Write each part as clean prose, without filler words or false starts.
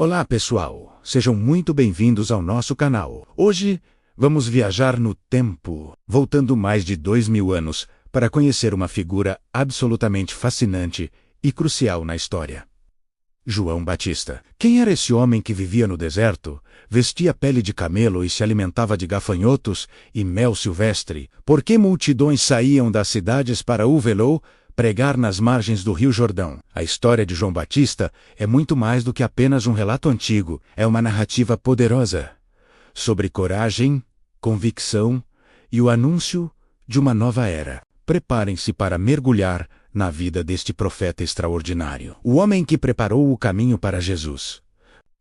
Olá pessoal, sejam muito bem-vindos ao nosso canal. Hoje vamos viajar no tempo, voltando mais de 2000 anos para conhecer uma figura absolutamente fascinante e crucial na história. João Batista. Quem era esse homem que vivia no deserto, vestia pele de camelo e se alimentava de gafanhotos e mel silvestre? Por que multidões saíam das cidades para o vê-lo pregar nas margens do Rio Jordão? A história de João Batista é muito mais do que apenas um relato antigo, é uma narrativa poderosa sobre coragem, convicção e o anúncio de uma nova era. Preparem-se para mergulhar na vida deste profeta extraordinário, o homem que preparou o caminho para Jesus.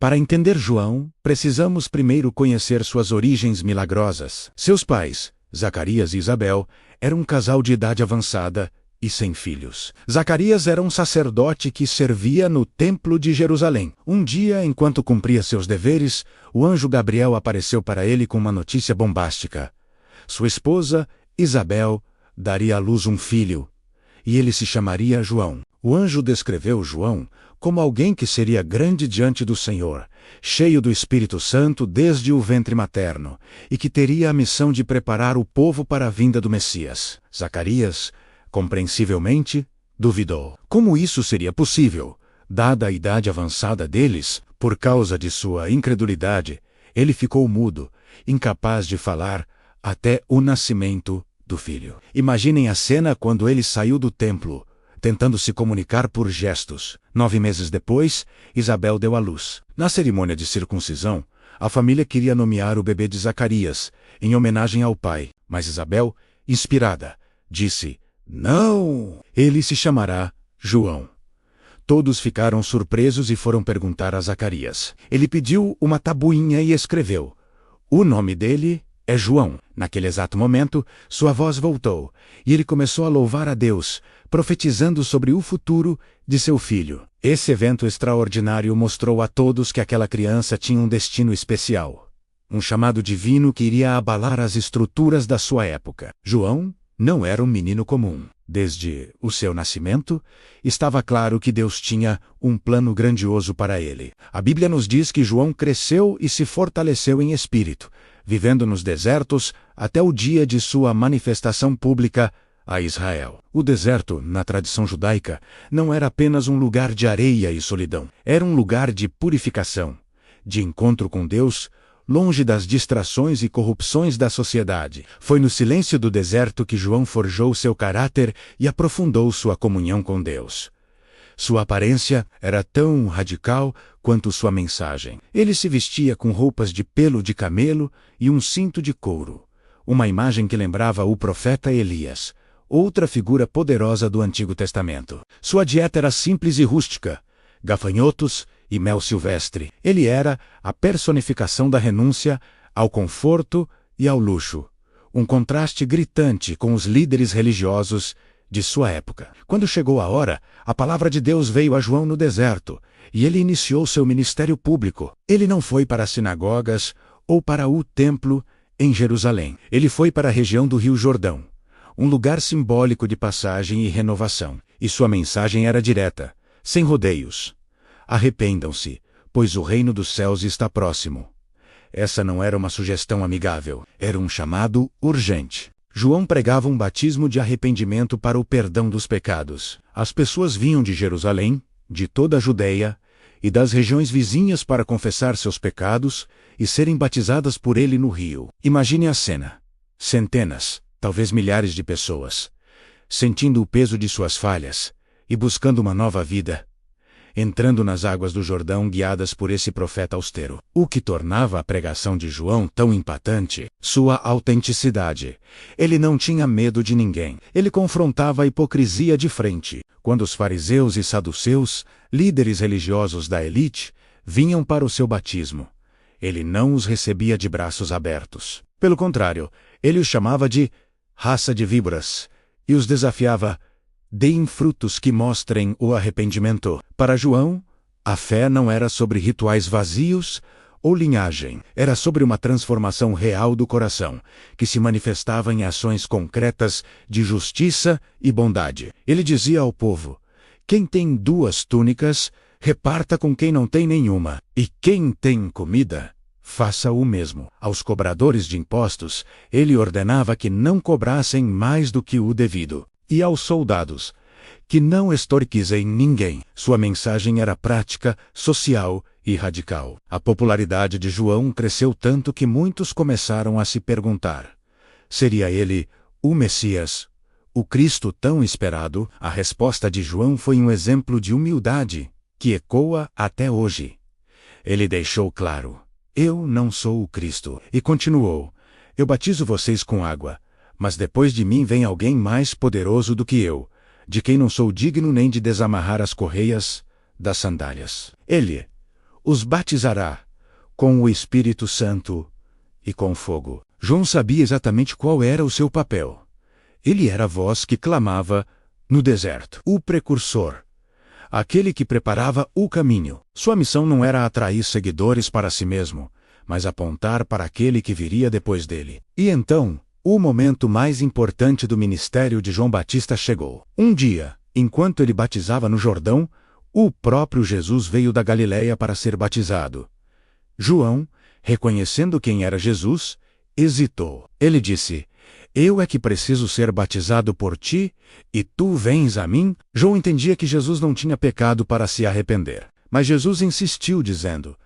Para entender João, precisamos primeiro conhecer suas origens milagrosas. Seus pais, Zacarias e Isabel, eram um casal de idade avançada e sem filhos. Zacarias era um sacerdote que servia no Templo de Jerusalém. Um dia, enquanto cumpria seus deveres, o anjo Gabriel apareceu para ele com uma notícia bombástica. Sua esposa, Isabel, daria à luz um filho, e ele se chamaria João. O anjo descreveu João como alguém que seria grande diante do Senhor, cheio do Espírito Santo desde o ventre materno, e que teria a missão de preparar o povo para a vinda do Messias. Zacarias, compreensivelmente, duvidou. Como isso seria possível? Dada a idade avançada deles, por causa de sua incredulidade, ele ficou mudo, incapaz de falar até o nascimento do filho. Imaginem a cena quando ele saiu do templo, tentando se comunicar por gestos. 9 meses depois, Isabel deu à luz. Na cerimônia de circuncisão, a família queria nomear o bebê de Zacarias, em homenagem ao pai, mas Isabel, inspirada, disse: "Não! Ele se chamará João." Todos ficaram surpresos e foram perguntar a Zacarias. Ele pediu uma tabuinha e escreveu: "O nome dele é João." Naquele exato momento, sua voz voltou, e ele começou a louvar a Deus, profetizando sobre o futuro de seu filho. Esse evento extraordinário mostrou a todos que aquela criança tinha um destino especial, um chamado divino que iria abalar as estruturas da sua época. João não era um menino comum. Desde o seu nascimento, estava claro que Deus tinha um plano grandioso para ele. A Bíblia nos diz que João cresceu e se fortaleceu em espírito, vivendo nos desertos até o dia de sua manifestação pública a Israel. O deserto, na tradição judaica, não era apenas um lugar de areia e solidão. Era um lugar de purificação, de encontro com Deus, longe das distrações e corrupções da sociedade. Foi no silêncio do deserto que João forjou seu caráter e aprofundou sua comunhão com Deus. Sua aparência era tão radical quanto sua mensagem. Ele se vestia com roupas de pelo de camelo e um cinto de couro, uma imagem que lembrava o profeta Elias, outra figura poderosa do Antigo Testamento. Sua dieta era simples e rústica: gafanhotos e mel silvestre. Ele era a personificação da renúncia ao conforto e ao luxo, um contraste gritante com os líderes religiosos de sua época. Quando chegou a hora, a palavra de Deus veio a João no deserto, e ele iniciou seu ministério público. Ele não foi para as sinagogas ou para o templo em Jerusalém. Ele foi para a região do Rio Jordão, um lugar simbólico de passagem e renovação. E sua mensagem era direta, sem rodeios: arrependam-se, pois o reino dos céus está próximo. Essa não era uma sugestão amigável, era um chamado urgente. João pregava um batismo de arrependimento para o perdão dos pecados. As pessoas vinham de Jerusalém, de toda a Judeia e das regiões vizinhas para confessar seus pecados e serem batizadas por ele no rio. Imagine a cena: centenas, talvez milhares de pessoas, sentindo o peso de suas falhas e buscando uma nova vida, entrando nas águas do Jordão guiadas por esse profeta austero. O que tornava a pregação de João tão impactante? Sua autenticidade. Ele não tinha medo de ninguém. Ele confrontava a hipocrisia de frente. Quando os fariseus e saduceus, líderes religiosos da elite, vinham para o seu batismo, ele não os recebia de braços abertos. Pelo contrário, ele os chamava de raça de víboras e os desafiava: deem frutos que mostrem o arrependimento. Para João, a fé não era sobre rituais vazios ou linhagem. Era sobre uma transformação real do coração, que se manifestava em ações concretas de justiça e bondade. Ele dizia ao povo: quem tem 2 túnicas, reparta com quem não tem nenhuma, e quem tem comida, faça o mesmo. Aos cobradores de impostos, ele ordenava que não cobrassem mais do que o devido. E aos soldados, que não extorquissem ninguém. Sua mensagem era prática, social e radical. A popularidade de João cresceu tanto que muitos começaram a se perguntar: seria ele o Messias, o Cristo tão esperado? A resposta de João foi um exemplo de humildade que ecoa até hoje. Ele deixou claro: eu não sou o Cristo. E continuou: eu batizo vocês com água, mas depois de mim vem alguém mais poderoso do que eu, de quem não sou digno nem de desamarrar as correias das sandálias. Ele os batizará com o Espírito Santo e com fogo. João sabia exatamente qual era o seu papel. Ele era a voz que clamava no deserto, o precursor, aquele que preparava o caminho. Sua missão não era atrair seguidores para si mesmo, mas apontar para aquele que viria depois dele. E então, o momento mais importante do ministério de João Batista chegou. Um dia, enquanto ele batizava no Jordão, o próprio Jesus veio da Galiléia para ser batizado. João, reconhecendo quem era Jesus, hesitou. Ele disse: eu é que preciso ser batizado por ti, e tu vens a mim? João entendia que Jesus não tinha pecado para se arrepender. Mas Jesus insistiu, dizendo: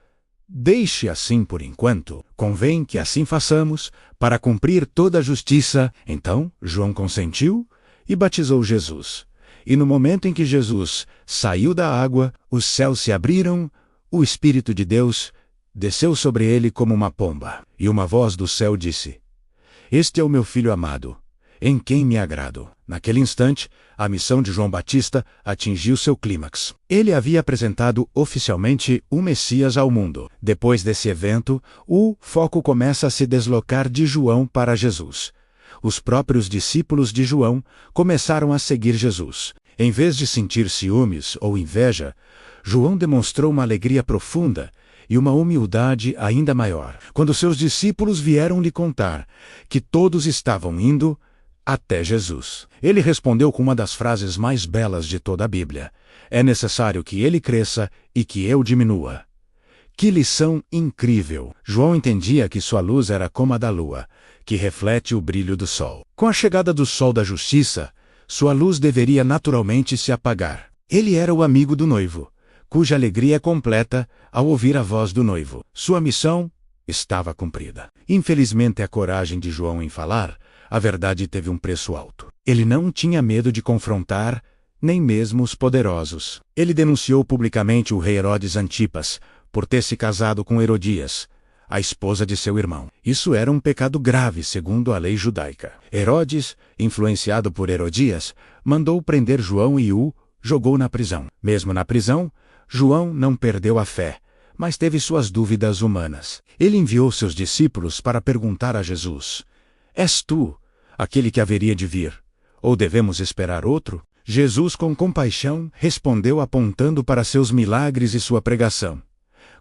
deixe assim por enquanto. Convém que assim façamos, para cumprir toda a justiça. Então, João consentiu e batizou Jesus. E no momento em que Jesus saiu da água, os céus se abriram, o Espírito de Deus desceu sobre ele como uma pomba. E uma voz do céu disse: este é o meu filho amado, em quem me agrado. Naquele instante, a missão de João Batista atingiu seu clímax. Ele havia apresentado oficialmente o Messias ao mundo. Depois desse evento, o foco começa a se deslocar de João para Jesus. Os próprios discípulos de João começaram a seguir Jesus. Em vez de sentir ciúmes ou inveja, João demonstrou uma alegria profunda e uma humildade ainda maior, quando seus discípulos vieram lhe contar que todos estavam indo até Jesus. Ele respondeu com uma das frases mais belas de toda a Bíblia: é necessário que ele cresça e que eu diminua. Que lição incrível! João entendia que sua luz era como a da lua, que reflete o brilho do sol. Com a chegada do sol da justiça, sua luz deveria naturalmente se apagar. Ele era o amigo do noivo, cuja alegria é completa ao ouvir a voz do noivo. Sua missão estava cumprida. Infelizmente, a coragem de João em falar a verdade teve um preço alto. Ele não tinha medo de confrontar nem mesmo os poderosos. Ele denunciou publicamente o rei Herodes Antipas por ter se casado com Herodias, a esposa de seu irmão. Isso era um pecado grave segundo a lei judaica. Herodes, influenciado por Herodias, mandou prender João e o jogou na prisão. Mesmo na prisão, João não perdeu a fé, mas teve suas dúvidas humanas. Ele enviou seus discípulos para perguntar a Jesus: és tu aquele que haveria de vir, ou devemos esperar outro? Jesus, com compaixão, respondeu apontando para seus milagres e sua pregação,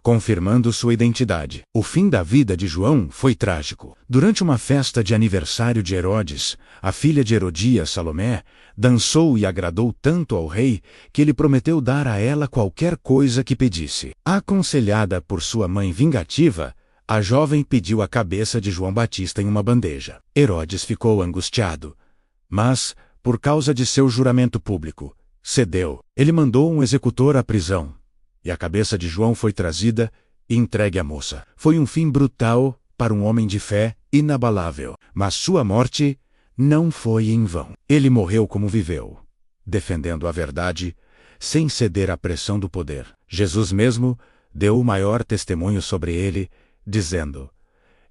confirmando sua identidade. O fim da vida de João foi trágico. Durante uma festa de aniversário de Herodes, a filha de Herodias, Salomé, dançou e agradou tanto ao rei que ele prometeu dar a ela qualquer coisa que pedisse. Aconselhada por sua mãe vingativa, a jovem pediu a cabeça de João Batista em uma bandeja. Herodes ficou angustiado, mas, por causa de seu juramento público, cedeu. Ele mandou um executor à prisão, e a cabeça de João foi trazida e entregue à moça. Foi um fim brutal para um homem de fé inabalável, mas sua morte não foi em vão. Ele morreu como viveu, defendendo a verdade, sem ceder à pressão do poder. Jesus mesmo deu o maior testemunho sobre ele, dizendo: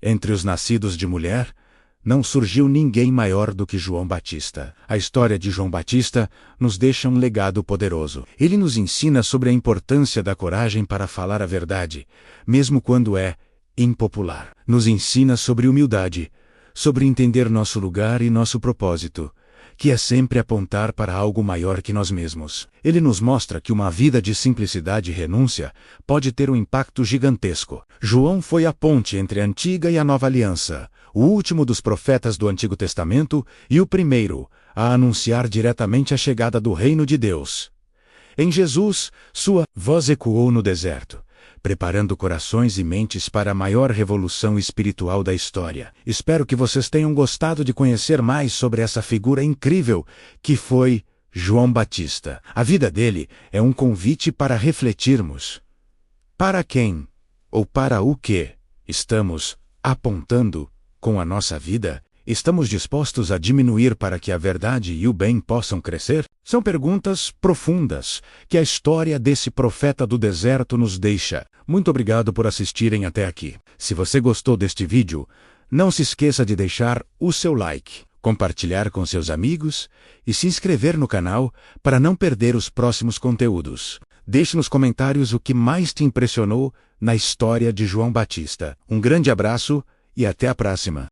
entre os nascidos de mulher, não surgiu ninguém maior do que João Batista. A história de João Batista nos deixa um legado poderoso. Ele nos ensina sobre a importância da coragem para falar a verdade, mesmo quando é impopular. Nos ensina sobre humildade, sobre entender nosso lugar e nosso propósito, que é sempre apontar para algo maior que nós mesmos. Ele nos mostra que uma vida de simplicidade e renúncia pode ter um impacto gigantesco. João foi a ponte entre a antiga e a nova aliança, o último dos profetas do Antigo Testamento e o primeiro a anunciar diretamente a chegada do reino de Deus. Em Jesus, sua voz ecoou no deserto, preparando corações e mentes para a maior revolução espiritual da história. Espero que vocês tenham gostado de conhecer mais sobre essa figura incrível que foi João Batista. A vida dele é um convite para refletirmos. Para quem, ou para o que, estamos apontando com a nossa vida? Estamos dispostos a diminuir para que a verdade e o bem possam crescer? São perguntas profundas que a história desse profeta do deserto nos deixa. Muito obrigado por assistirem até aqui. Se você gostou deste vídeo, não se esqueça de deixar o seu like, compartilhar com seus amigos e se inscrever no canal para não perder os próximos conteúdos. Deixe nos comentários o que mais te impressionou na história de João Batista. Um grande abraço e até a próxima.